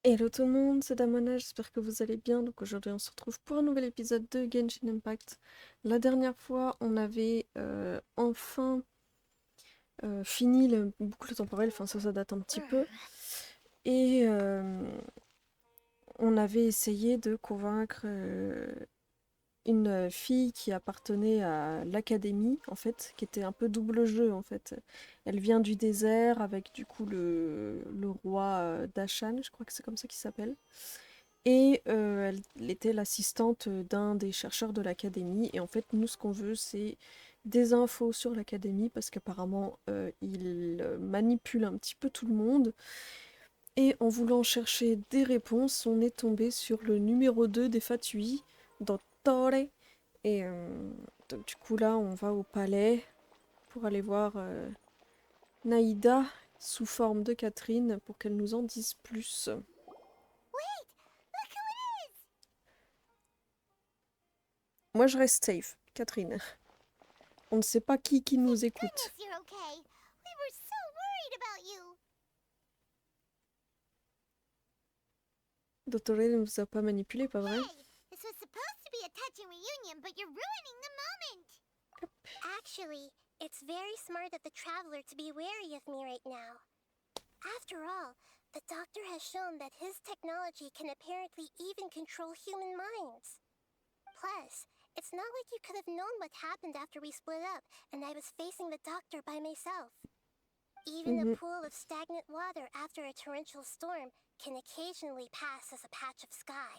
Hello tout le monde, c'est Damona, j'espère que vous allez bien. Donc aujourd'hui on se retrouve pour un nouvel épisode de Genshin Impact. La dernière fois on avait enfin fini le boucle temporelle, enfin ça date un petit peu. Et on avait essayé de convaincre une fille qui appartenait à l'académie en fait, qui était un peu double jeu en fait. Elle vient du désert avec du coup le roi d'Ashan, je crois que c'est comme ça qu'il s'appelle. Et elle était l'assistante d'un des chercheurs de l'académie. Et en fait, nous, ce qu'on veut, c'est des infos sur l'académie, parce qu'apparemment, il manipule un petit peu tout le monde. Et en voulant chercher des réponses, on est tombé sur le numéro 2 des fatuis, Dottore. Et donc, du coup, là, on va au palais pour aller voir Nahida sous forme de Catherine pour qu'elle nous en dise plus. Moi, je reste safe, Catherine. On ne sait pas qui nous écoute. Dottore ne vous a pas manipulé, pas vrai? Actually, it's very smart of the traveler to be wary of me right now. After all, the doctor has shown that his technology can apparently even control human minds. Plus, it's not like you could have known what happened after we split up and I was facing the doctor by myself. Even a pool of stagnant water after a torrential storm can occasionally pass as a patch of sky.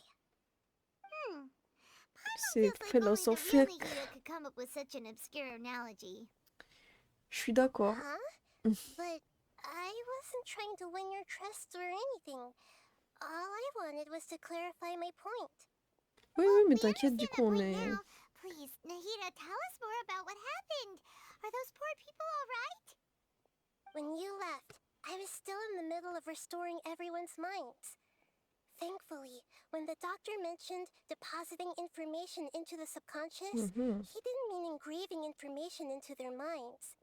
C'est Feels like only the real philosophique. Nahida could come up with such an obscure analogy. Je suis d'accord. Huh? But I wasn't trying to win your trust or anything. All I wanted was to clarify my point. Oui, oui, mais t'inquiète, du coup, on est... Please, Nahida, tell us more about what happened. Are those poor people all right? When you left, I was still in the middle of restoring everyone's minds. Thankfully, when the doctor mentioned depositing information into the subconscious, he didn't mean engraving information into their minds.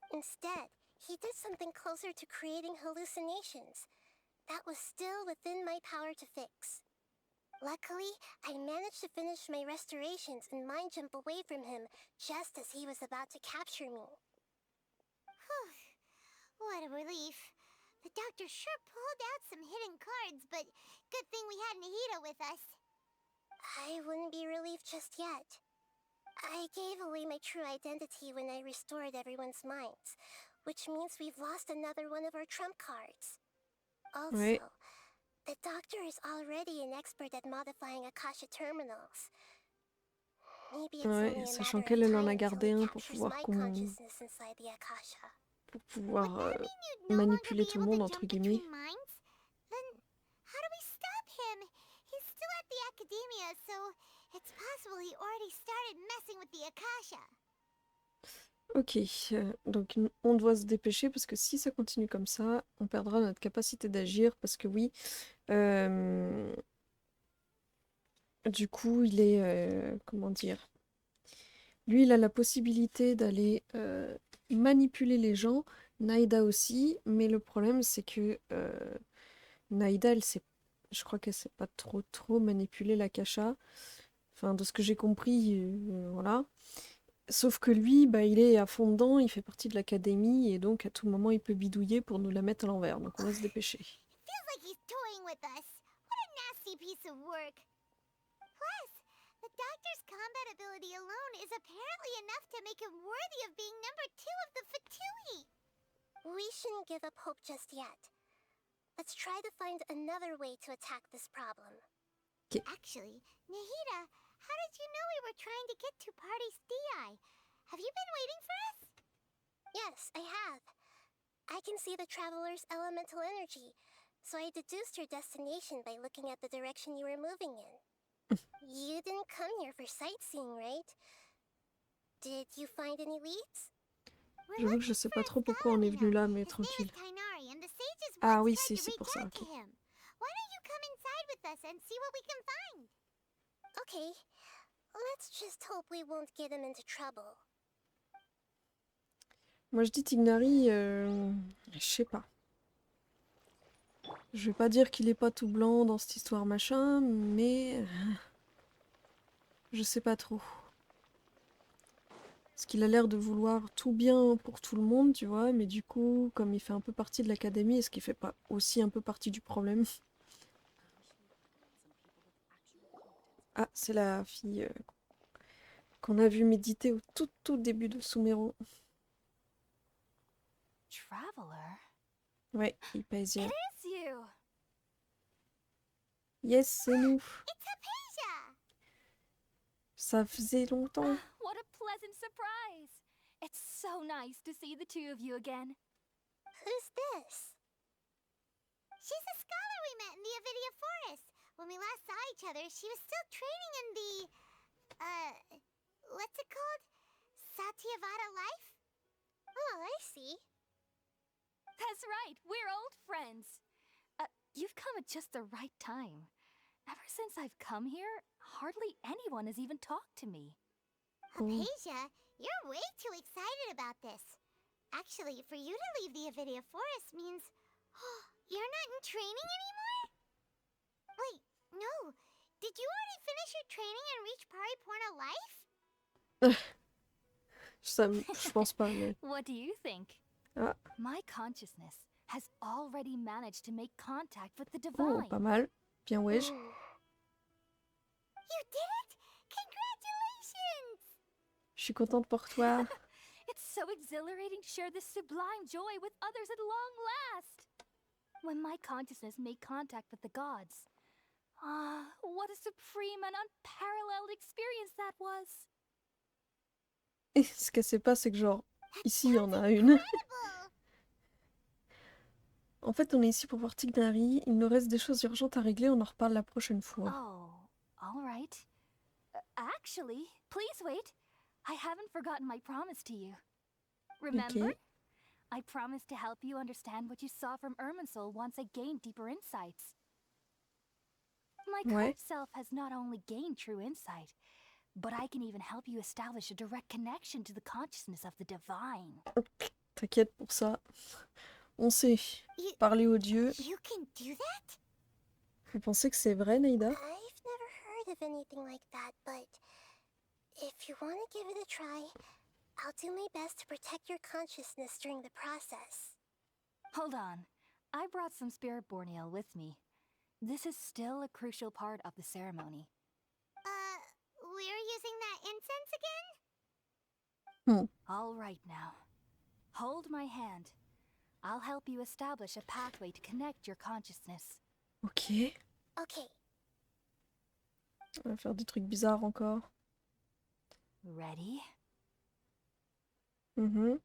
Instead, he did something closer to creating hallucinations. That was still within my power to fix. Luckily, I managed to finish my restorations and mind jump away from him just as he was about to capture me. What a relief. The doctor sure pulled out some hidden cards, but good thing we had Nahida with us. I wouldn't be relieved just yet. I gave away my true identity when I restored everyone's minds, which means we've lost another one of our trump cards. Also, Ouais, the doctor is already an expert at modifying Akasha terminals. Maybe it's ouais, only a sachant matter of qu'elle, elle en time a until gardé he un captures my consciousness inside the Akasha. pour Would pouvoir that mean you'd no longer manipuler be tout le able monde, to entre jump guillemets. between minds? Then how do we stop him? He's still at the academia, so it's possible he already started messing with the Akasha. Ok, donc on doit se dépêcher parce que si ça continue comme ça, on perdra notre capacité d'agir parce que oui, euh, du coup, il est, comment dire, lui, il a la possibilité d'aller manipuler les gens, Naïda aussi, mais le problème, c'est que Naïda, elle sait, je crois qu'elle sait pas trop manipuler la Kasha. Enfin, de ce que j'ai compris, voilà. Sauf que lui, bah, il est à fond dedans, il fait partie de l'académie, et donc à tout moment, il peut bidouiller pour nous la mettre à l'envers. Donc on va se dépêcher. Feels like he's toying with us. What a nasty piece of work. Plus, the doctor's combat ability alone is apparently enough to make him worthy of being number 2 of the Fatui. We shouldn't give up hope just yet. Let's try to find another way to attack this problem. Ok. Actually, Nahida, how did you know we were trying to get to Party's DI? Have you been waiting for us? Yes, I have. I can see the traveler's elemental energy, so I deduced your destination by looking at the direction you were moving in. You didn't come here for sightseeing, right? Did you find any leads? We're J'avoue que je looking sais for pas a trop pourquoi scholar on est we venu know. là, mais His name is tranquille. Tainari, and the sages Ah once oui, tried to c'est pour reach ça, out ok. to him. Why don't you come inside with us and see what we can find? Okay, let's just hope we won't get him into trouble. Moi je dis Tignari, je sais pas. Je vais pas dire qu'il est pas tout blanc dans cette histoire machin, mais je sais pas trop. Parce qu'il a l'air de vouloir tout bien pour tout le monde, tu vois, mais du coup, comme il fait un peu partie de l'académie, est-ce qu'il fait pas aussi un peu partie du problème? Ah, c'est la fille qu'on a vue méditer au tout début de Sumero. Traveler? Ouais, il pèse. It is you! Yes, c'est nous. It's Hypatia! Ça faisait longtemps. What a pleasant surprise! It's so nice to see the two of you again. Who's this? She's a scholar we met in the Avidia Forest. When we last saw each other, she was still training in the, what's it called? Satyavada life? Oh, I see. That's right, we're old friends. You've come at just the right time. Ever since I've come here, hardly anyone has even talked to me. Hypatia, you're way too excited about this. Actually, for you to leave the Avidia Forest means... you're not in training anymore? Wait, no. Did you already finish your training and reach Pariporna life? Je pense pas, mais... What do you think? Ah. My consciousness has already managed to make contact with the Oh, divine. pas mal. Bien wesh. You did it! Congratulations! Je suis contente pour toi. It's so exhilarating to share this sublime joy with others at long last. When my consciousness made contact with the gods. What a supreme and unparalleled experience that was. Et ce qu'elle sait pas, c'est que genre, ici, il y en a une. En fait, on est ici pour voir Tignari. Il nous reste des choses urgentes à régler. On en reparle la prochaine fois. Oh, all right. Actually, please wait. I haven't forgotten my promise to you. Remember? Okay. I promised to help you understand what you saw from Irminsul once I gained deeper insights. My current self has not only gained true insight, but I can even help you establish a direct connection to the consciousness of the divine. T'inquiète pour ça. On sait parler aux dieux. You can do that? Vous pensez que c'est vrai, Nahida? I've never heard of anything like that, but if you want to give it a try, I'll do my best to protect your consciousness during the process. Hold on. I brought some spirit borneal with me. This is still a crucial part of the ceremony. We're using that incense again? All right now. Hold my hand. I'll help you establish a pathway to connect your consciousness. Ok. Okay. On va faire des trucs bizarres encore. Ready? On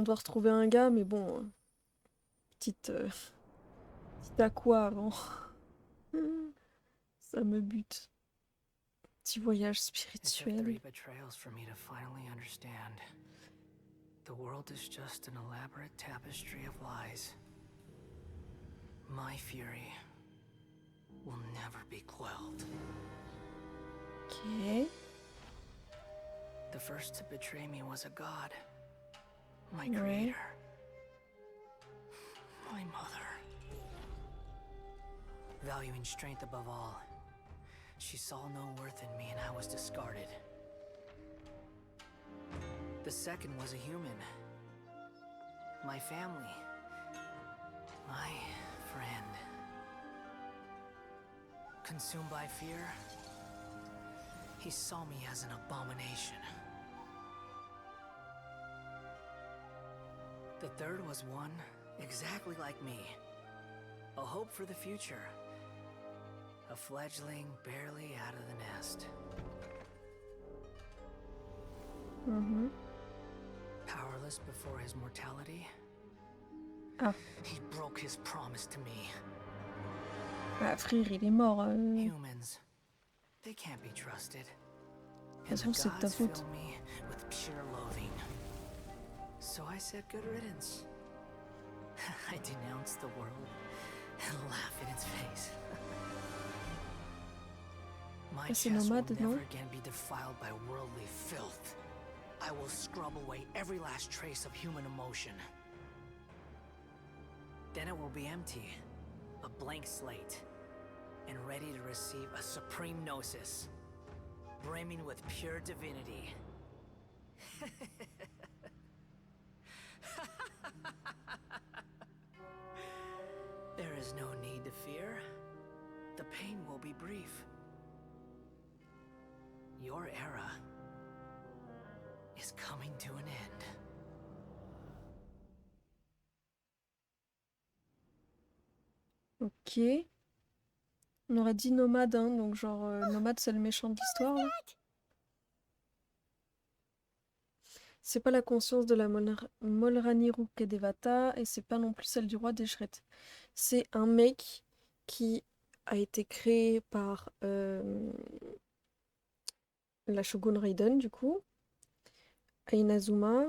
doit retrouver un gars, mais bon... Petite à quoi avant? Ça me bute. Petit voyage spirituel. Betrayals for me to finally understand. The world is just an elaborate tapestry of lies. My fury will never be quelled. Ok. The first to betray me was a god. My creator. My mother. Valuing strength above all, she saw no worth in me and I was discarded. The second was a human. My family. My friend. Consumed by fear, he saw me as an abomination. The third was one exactly like me. A hope for the future. A fledgling barely out of the nest. Powerless before his mortality, he broke his promise to me. Ah, frère, il est mort. Humans, they can't be trusted. And the C'est de ta gods faute. fill me with pure loathing. So I said good riddance. I denounced the world and laughed in its face. My C'est chest will nomade, never non? again be defiled by worldly filth. I will scrub away every last trace of human emotion. Then it will be empty, a blank slate, and ready to receive a supreme gnosis, brimming with pure divinity. There is no need to fear. The pain will be brief. Your era is coming to an end. Ok. On aurait dit nomade, hein, donc genre nomade c'est le méchant de l'histoire. Là. C'est pas la conscience de la Molraniru Kedevata et c'est pas non plus celle du roi des Shreds. C'est un mec qui a été créé par la Shogun Raiden du coup, Ainazuma.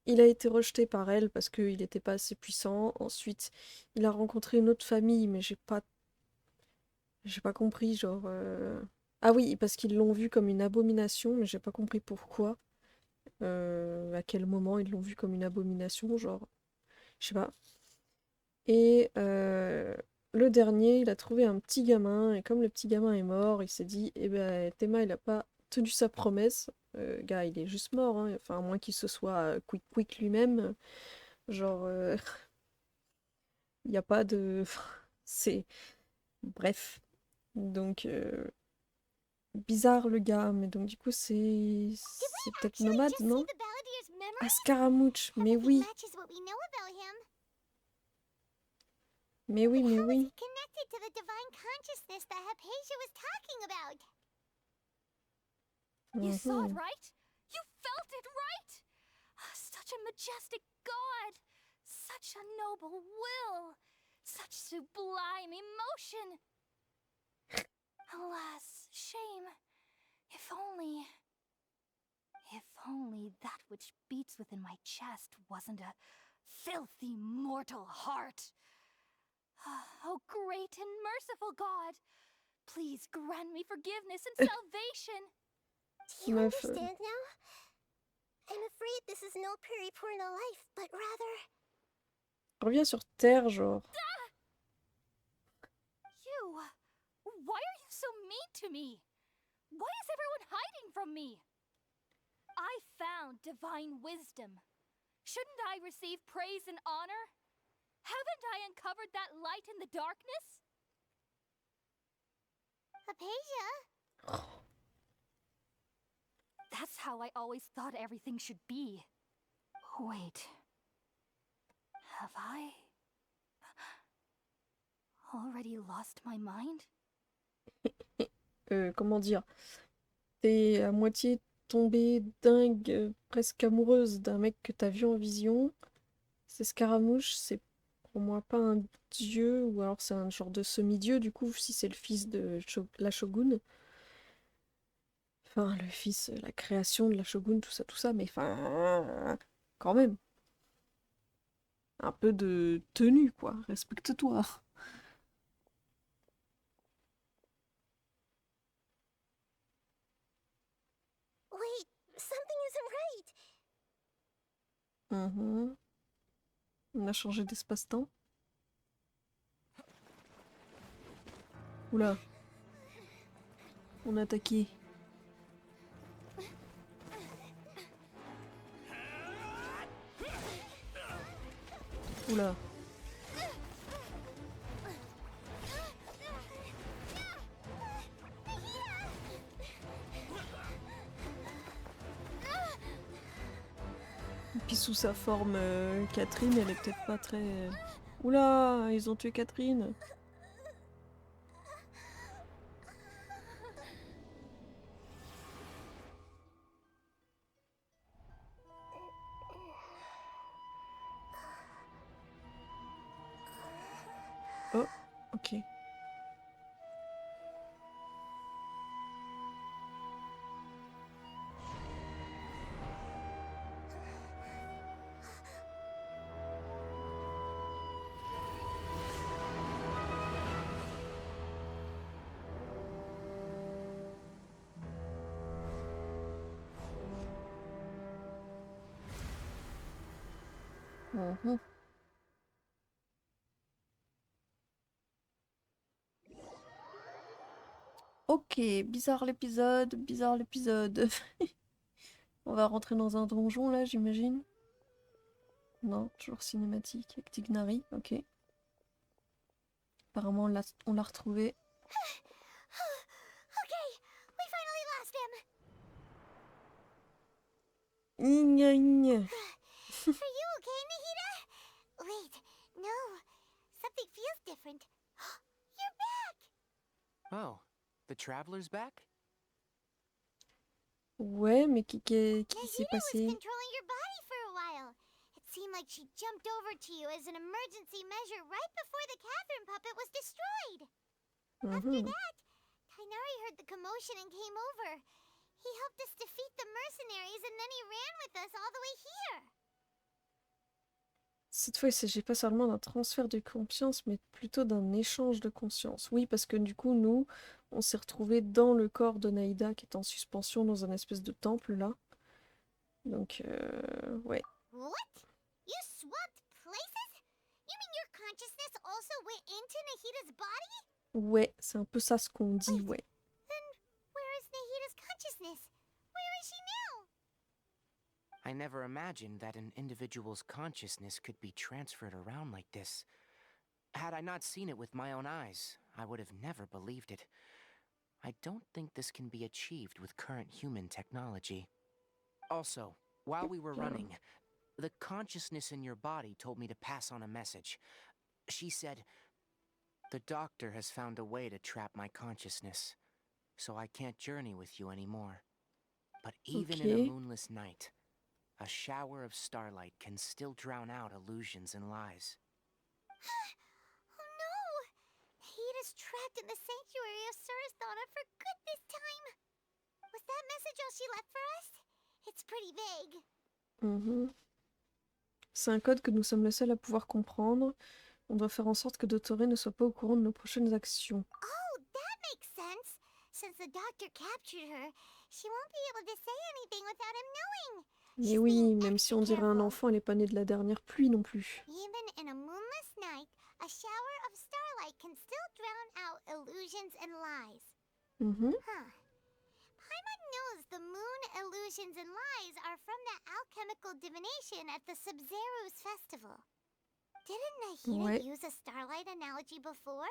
Il a été rejeté par elle parce qu'il n'était pas assez puissant. Ensuite, il a rencontré une autre famille, mais j'ai pas compris, genre... Ah oui, parce qu'ils l'ont vu comme une abomination, mais j'ai pas compris pourquoi. À quel moment ils l'ont vu comme une abomination, genre... Je sais pas. Et le dernier, il a trouvé un petit gamin, et comme le petit gamin est mort, il s'est dit, eh ben, Théma, il a pas tenu sa promesse. Gars, il est juste mort, hein. Enfin, à moins qu'il se soit quick lui-même. Genre, il n'y a pas de... C'est... Bref. Donc, bizarre le gars, mais donc du coup, c'est peut-être nomade, non? Ah, Scaramouche, mais oui. Mais oui, mais oui. Connected to the divine consciousness that Hypatia was talking about. You saw it, Mhm. right? You felt it, right? Such a majestic god! Such a noble will! Such sublime emotion! Alas, shame. If only... If only that which beats within my chest wasn't a filthy mortal heart. Oh, great and merciful God! Please grant me forgiveness and salvation! Do you Meuf, understand now? I'm afraid this is no Purina life, but rather... reviens sur Terre, genre. You! Why are you so mean to me? Why is everyone hiding from me? I found divine wisdom. Shouldn't I receive praise and honor? Haven't I uncovered that light in the darkness? Hypatia? That's how I always thought everything should be. Wait. Have I already lost my mind? Comment dire? T'es à moitié tombée dingue, presque amoureuse d'un mec que t'as vu en vision. C'est Scaramouche, c'est pour moi pas un dieu, ou alors c'est un genre de semi-dieu, du coup, si c'est le fils de la Shogun. Enfin, le fils, la création de la Shogun, tout ça, mais enfin, quand même, un peu de tenue, quoi, respecte-toi. Wait, something isn't right. Mhm. On a changé d'espace-temps. Oula, on a attaqué. Oula. Et puis sous sa forme, Catherine, elle est peut-être pas très... Oula, ils ont tué Catherine. Oh, ok. Mhm. Ok, bizarre l'épisode, bizarre l'épisode. On va rentrer dans un donjon là, j'imagine. Non, toujours cinématique avec Tignari, ok. Apparemment, on l'a retrouvé. Okay, we finally lost him. Igne, igne. Are you okay, Nahida? Wait, no. Something feels different. You're back! Oh, the traveler's back? Ouais, mais qui s'est Nahida was passé? controlling your body for a while. It seemed like she jumped over to you as an emergency measure right before the Catherine puppet was destroyed. After Mhm. that, Tainari heard the commotion and came over. He helped us defeat the mercenaries and then he ran with us all the way here. Cette fois, il ne s'agit pas seulement d'un transfert de conscience, mais plutôt d'un échange de conscience. Oui, parce que du coup, nous, on s'est retrouvés dans le corps de Nahida qui est en suspension dans un espèce de temple là. Donc, ouais. What? You swapped places? You mean your consciousness also went into Nahida's body? Ouais, c'est un peu ça ce qu'on dit, ouais. Then where is Nahida's consciousness? Where is she now? I never imagined that an individual's consciousness could be transferred around like this. Had I not seen it with my own eyes, I would have never believed it. I don't think this can be achieved with current human technology. Also, while we were running, the consciousness in your body told me to pass on a message. She said, "The doctor has found a way to trap my consciousness, so I can't journey with you anymore. But even in a Ok. moonless night, a shower of starlight can still drown out illusions and lies." Oh no! Nahida's trapped in the sanctuary of Surasthana for good this time. Was that message all she left for us? It's pretty vague. Mhm. C'est un code que nous sommes les seuls à pouvoir comprendre. On doit faire en sorte que Dottore ne soit pas au courant de nos prochaines actions. Oh, that makes sense. Since the doctor captured her, she won't be able to say anything without him knowing. Mais She's being oui, même si extra on dirait un careful. enfant, elle n'est pas née de la dernière pluie non plus. Even in a moonless night, a shower of starlight can still drown out illusions and lies. Mhm. Huh. Paimon knows the moon illusions and lies are from that alchemical divination at the Sub-Zero's festival. Didn't Nahida Ouais. use a starlight analogy before?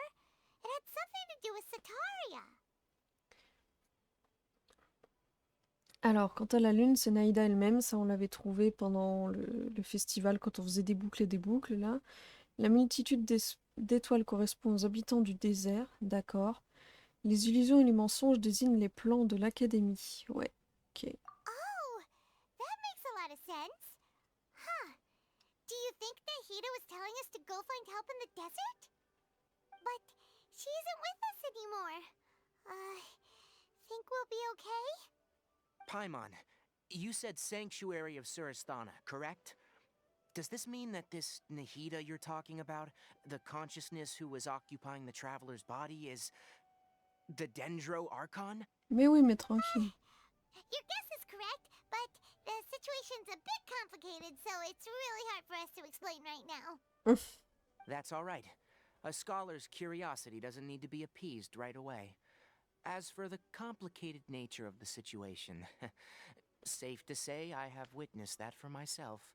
It had something to do with Sataria. Alors, quant à la lune, c'est Nahida elle-même. Ça, on l'avait trouvé pendant le festival, quand on faisait des boucles, là. La multitude d'étoiles correspond aux habitants du désert, d'accord. Les illusions et les mensonges désignent les plans de l'académie. Ouais, ok. Oh, that makes a lot of sense. Huh. Do you think Nahida was telling us to go find help in the desert? But she isn't with us anymore. Think we'll be okay? Paimon, you said Sanctuary of Surasthana, correct? Does this mean that this Nahida you're talking about, the consciousness who was occupying the traveler's body, is the Dendro Archon? Mais oui, mais tranquille. Your guess is correct, but the situation's a bit complicated, so it's really hard for us to explain right now. That's all right. A scholar's curiosity doesn't need to be appeased right away. As for the complicated nature of the situation, safe to say I have witnessed that for myself.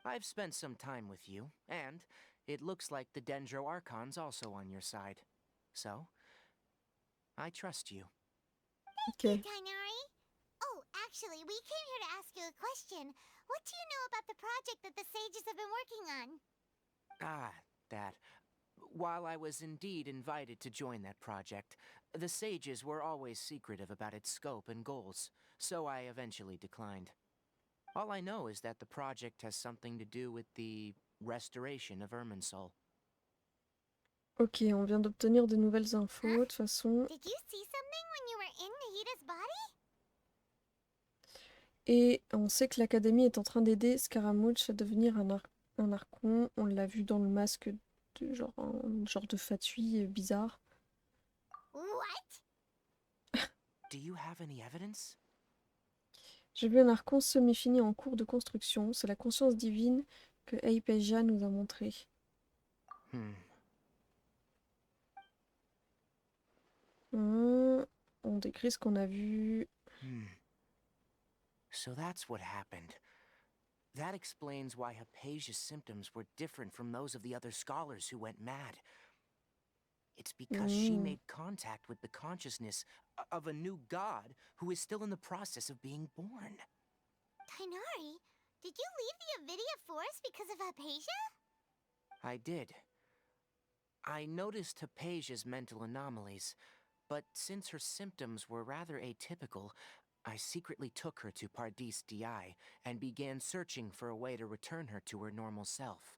I've spent some time with you, and it looks like the Dendro Archon's also on your side. So, I trust you. Thank Ok. you, Tainari. Oh, actually, we came here to ask you a question. What do you know about the project that the sages have been working on? Ah, that. While I was indeed invited to join that project, the sages were always secretive about its scope and goals, so I eventually declined. All I know is that the project has something to do with the restoration of Irminsul. Ok, on vient d'obtenir de nouvelles infos, de toute façon. Did you see something when you were in Nahida's body? Et on sait que l'académie est en train d'aider Scaramouche à devenir un Archon. On l'a vu dans le masque de un genre de fatuis bizarre. What? Do you have any evidence? J'ai vu un Archon semi-fini en cours de construction. C'est la conscience divine que Eipeja nous a montré. Hmm. on décrit ce qu'on a vu. So that's what happened. That explains why Hypatia's symptoms were different from those of the other scholars who went mad. It's because she made contact with the consciousness of a new god who is still in the process of being born. Tighnari, did you leave the Avidia Forest because of Hypatia? I did. I noticed Hypatia's mental anomalies, but since her symptoms were rather atypical, I secretly took her to Pardis Di and began searching for a way to return her to her normal self.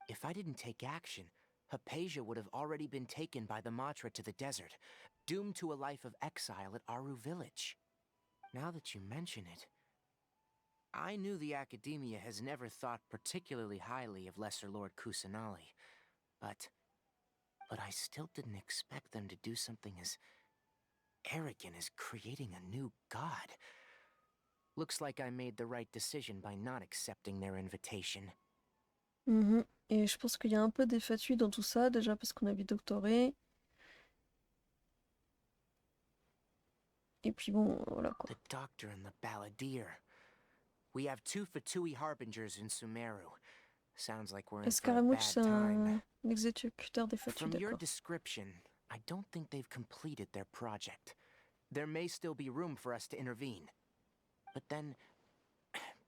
If I didn't take action, Hypatia would have already been taken by the Matra to the desert, doomed to a life of exile at Aru village. Now that you mention it, I knew the Academia has never thought particularly highly of Lesser Lord Kusanali, but I still didn't expect them to do something as arrogant as creating a new god. Looks like I made the right decision by not accepting their invitation. Et je pense qu'il y a un peu des fatuis dans tout ça, déjà parce qu'on a vu doctoré. Et puis bon, voilà quoi. The doctor and the balladeer. We have 2 Fatui harbingers in Sumeru. Sounds like we're in for a Scaramouche, bad c'est time. un exécuteur des fatuis, From your d'accord. description, I don't think they've completed their project. There may still be room for us to intervene. But then,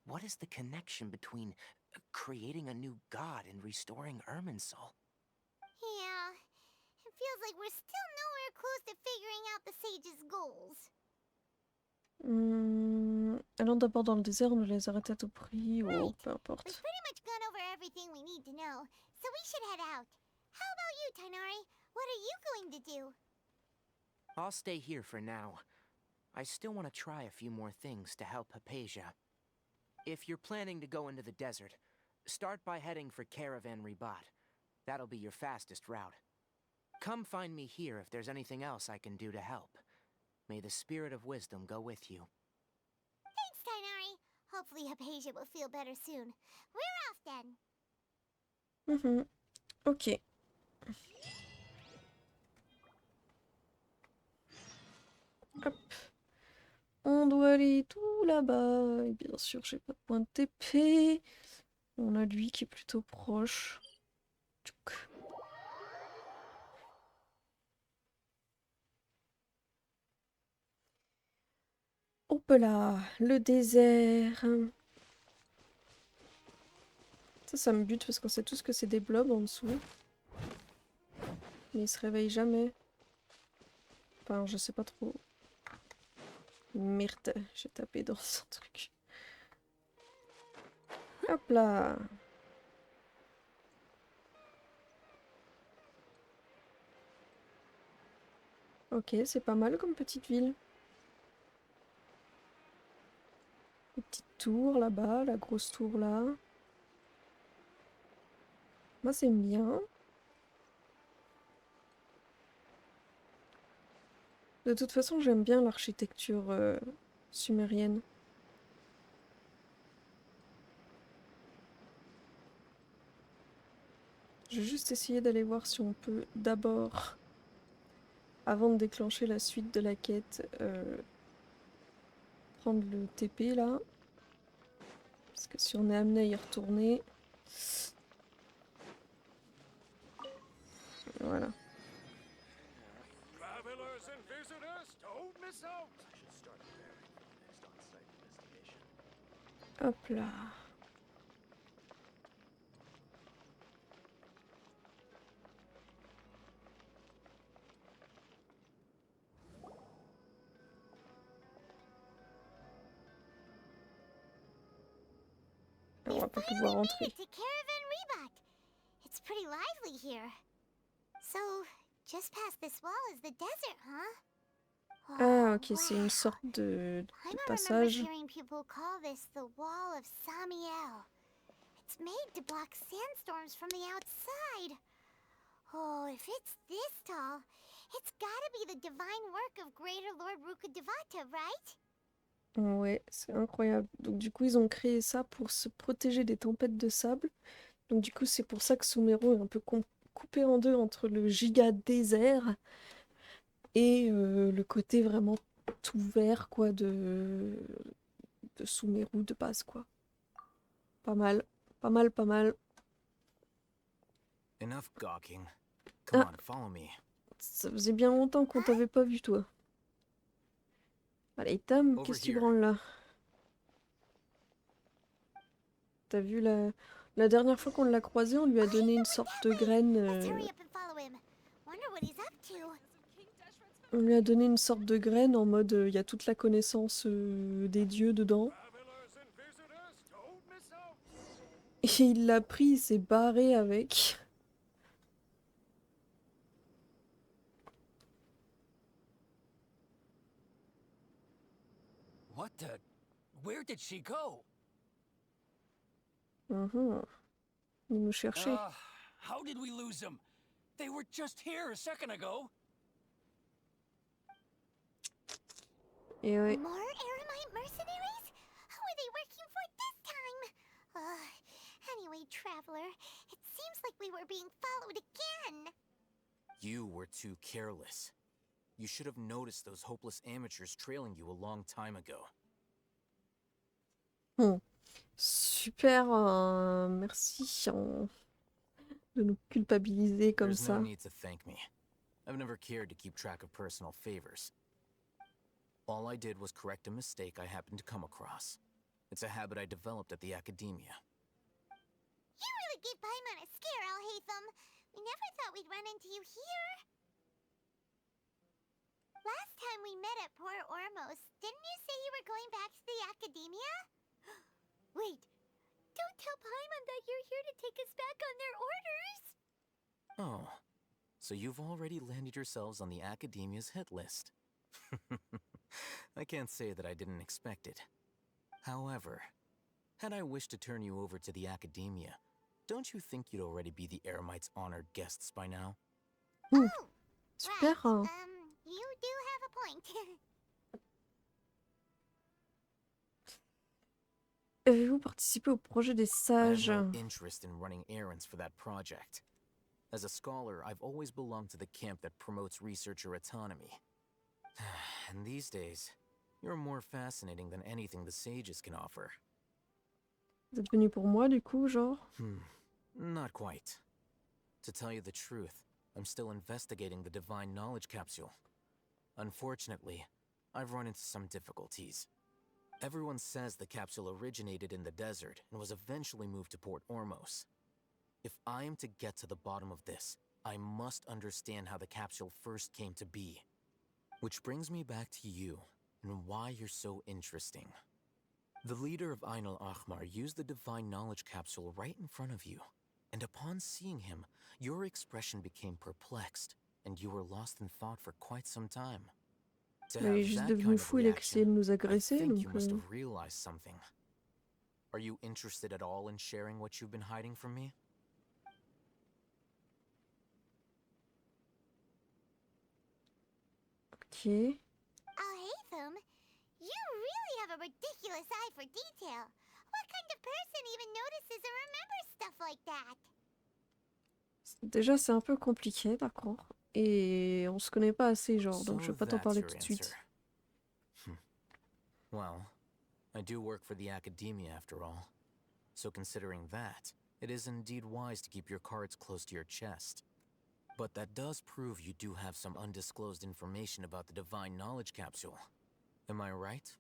what is the connection between creating a new god and restoring Irminsul? Yeah, it feels like we're still nowhere close to figuring out the sage's goals. Allons d'abord dans le désert, on les arrête à tout prix, ou peu We've importe. pretty much gone over everything we need to know, so we should head out. How about you, Tighnari? What are you going to do? I'll stay here for now. I still want to try a few more things to help Hypatia. If you're planning to go into the desert, start by heading for Caravan Ribat. That'll be your fastest route. Come find me here if there's anything else I can do to help. May the spirit of wisdom go with you. Thanks, Tighnari. Hopefully Hypatia will feel better soon. We're off then. Ok. Hop. On doit aller tout là-bas. Et bien sûr, j'ai pas de point de TP. On a lui qui est plutôt proche. Tchouk. Hop là, le désert. Ça me bute parce qu'on sait tous que c'est des blobs en dessous. Mais ils se réveillent jamais. Enfin, je sais pas trop. Merde, j'ai tapé dans son truc. Hop là. Ok, c'est pas mal comme petite ville. Les petites tours là-bas, la grosse tour là. Moi, c'est bien. De toute façon, j'aime bien l'architecture sumérienne. Je vais juste essayer d'aller voir si on peut d'abord, avant de déclencher la suite de la quête, prendre le TP là. Parce que si on est amené à y retourner... Voilà. Hop là. On va pas pouvoir entrer. To Caravan Ribat. It's pretty lively here. So, just past this wall is the desert, huh? Ah, ok, c'est une sorte de I don't remember passage. hearing people call this the Wall of Samiel. It's made to block sandstorms from the outside. Oh, if it's this tall, it's gotta be the divine work of Greater Lord Rukkhadevata, right? Ouais, c'est incroyable. Donc du coup, ils ont créé ça pour se protéger des tempêtes de sable. Donc du coup, c'est pour ça que Sumeru est un peu coupé en deux entre le giga désert et le côté vraiment tout vert, quoi, de Sumeru de base, quoi. Pas mal, pas mal, pas mal. Enough gawking. Come Ah, on, follow me. ça faisait bien longtemps qu'on t'avait pas vu, toi. Allez, Tom, Over qu'est-ce que tu here. branles là? T'as vu la dernière fois qu'on l'a croisé, on lui a donné une sorte de graine. Let's hurry up and follow him. Wonder what he's up to. On lui a donné une sorte de graine en mode il y a toute la connaissance des dieux dedans. Et il l'a pris, il s'est barré avec. What the? Where did she go? Mhm. Il nous cherchait. How did we lose them? They were just here a second ago. Et ouais. More Aramite mercenaries? Who are they working for this time? Anyway, traveler, it seems like we were being followed again. You were too careless. You should have noticed those hopeless amateurs trailing you a long time ago. Super, merci de nous culpabiliser comme There's no ça. need to thank me. I've never cared to keep track of personal favors. All I did was correct a mistake I happened to come across. It's a habit I developed at the academia. You really gave Paimon a scare, Alhaitham. We never thought we'd run into you here. Last time we met at Port Ormos, didn't you say you were going back to the academia? Wait, don't tell Paimon that you're here to take us back on their orders. Oh, so you've already landed yourselves on the academia's hit list. I can't say that I didn't expect it. However, had I wished to turn you over to the academia, don't you think you'd already be the Eremites' honored guests by now? Oh, Super. right. You do have a point. Avez-vous participé au projet des I sages? have no interest in running errands for that project. As a scholar, I've always belonged to the camp that promotes researcher autonomy. And these days, you're more fascinating than anything the sages can offer. Vous êtes venu pour moi, du coup, genre? Not quite. To tell you the truth, I'm still investigating the divine knowledge capsule. Unfortunately, I've run into some difficulties. Everyone says the capsule originated in the desert and was eventually moved to Port Ormos. If I am to get to the bottom of this, I must understand how the capsule first came to be. Which brings me back to you, and why you're so interesting. The leader of Ainul Ahmar used the divine knowledge capsule right in front of you, and upon seeing him, your expression became perplexed, and you were lost in thought for quite some time. To Il have est juste that devenu kind of fou, il a essayé de reaction, nous I agresser, think you donc... must have realized something. Are you interested at all in sharing what you've been hiding from me? Ok. Alhaitham, you really have a ridiculous eye for detail. What kind of person even notices or remembers stuff like that? Déjà, c'est un peu compliqué, d'accord. Et on se connaît pas assez, genre, donc je So vais pas t'en that's parler your tout de answer. suite. Well, I do work for the academia after all. So considering that, it is indeed wise to keep your cards close to your chest. But that does prove you do have some undisclosed information about the divine knowledge capsule. Am I right?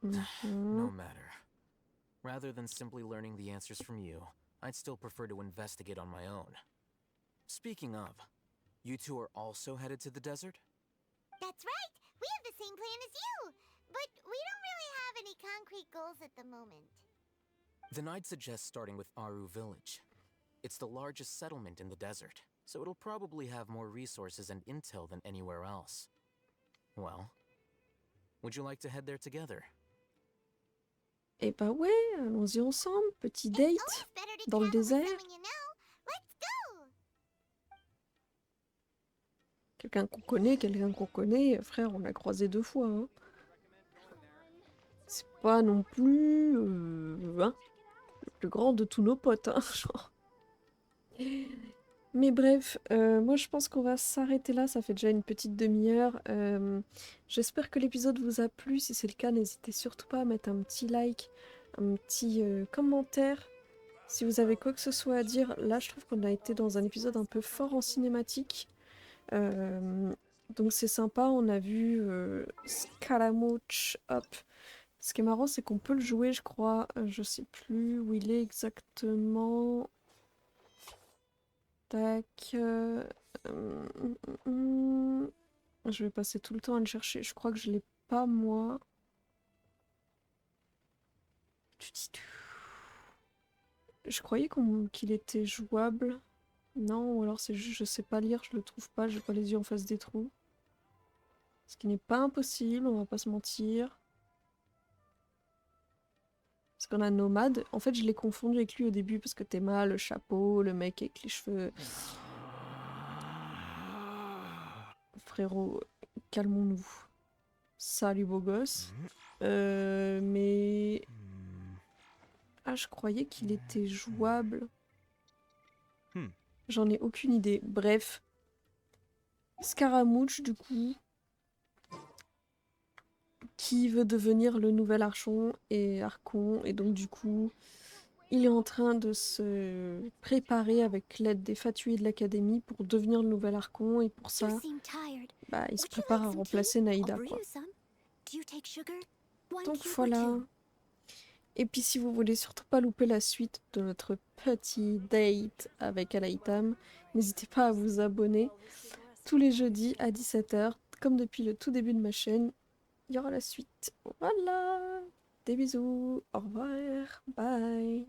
No matter. Rather than simply learning the answers from you, I'd still prefer to investigate on my own. Speaking of, you two are also headed to the desert? That's right. We have the same plan as you. But we don't really have any concrete goals at the moment. Then I'd suggest starting with Aru Village. It's the largest settlement in the desert, so it'll probably have more resources and intel than anywhere else. Well, would you like to head there together? Eh bah ouais, allons-y ensemble, petit It's date always better to dans le travel with désert. someone you know. Let's go. Quelqu'un qu'on connaît, frère, on l'a croisé 2 fois. Hein. C'est pas non plus hein, le plus grand de tous nos potes. Hein, genre. Mais bref, moi je pense qu'on va s'arrêter là, ça fait déjà une petite demi-heure. J'espère que l'épisode vous a plu. Si c'est le cas, n'hésitez surtout pas à mettre un petit like, un petit commentaire. Si vous avez quoi que ce soit à dire, là je trouve qu'on a été dans un épisode un peu fort en cinématique. Donc c'est sympa, on a vu Scaramouche, hop. Ce qui est marrant, c'est qu'on peut le jouer, je crois. Je sais plus où il est exactement. Tac. Hum, hum. Je vais passer tout le temps à le chercher. Je crois que je l'ai pas, moi. Je croyais qu'il était jouable. Non, ou alors c'est juste, je sais pas lire, je le trouve pas, j'ai pas les yeux en face des trous. Ce qui n'est pas impossible, on va pas se mentir. Parce qu'on a Nomade. En fait, je l'ai confondu avec lui au début parce que Théma, le chapeau, le mec avec les cheveux. Frérot, calmons-nous. Salut beau gosse. Mais... Ah, je croyais qu'il était jouable. J'en ai aucune idée. Bref. Scaramouche, du coup, qui veut devenir le nouvel Archon et Archon. Et donc, du coup, il est en train de se préparer avec l'aide des fatuis de l'académie pour devenir le nouvel Archon. Et pour ça, bah, il se prépare à remplacer Nahida, quoi. Donc voilà. Et puis si vous voulez surtout pas louper la suite de notre petit date avec Alaïtam, n'hésitez pas à vous abonner. Tous les jeudis à 17h, comme depuis le tout début de ma chaîne, il y aura la suite. Voilà. Des bisous. Au revoir. Bye.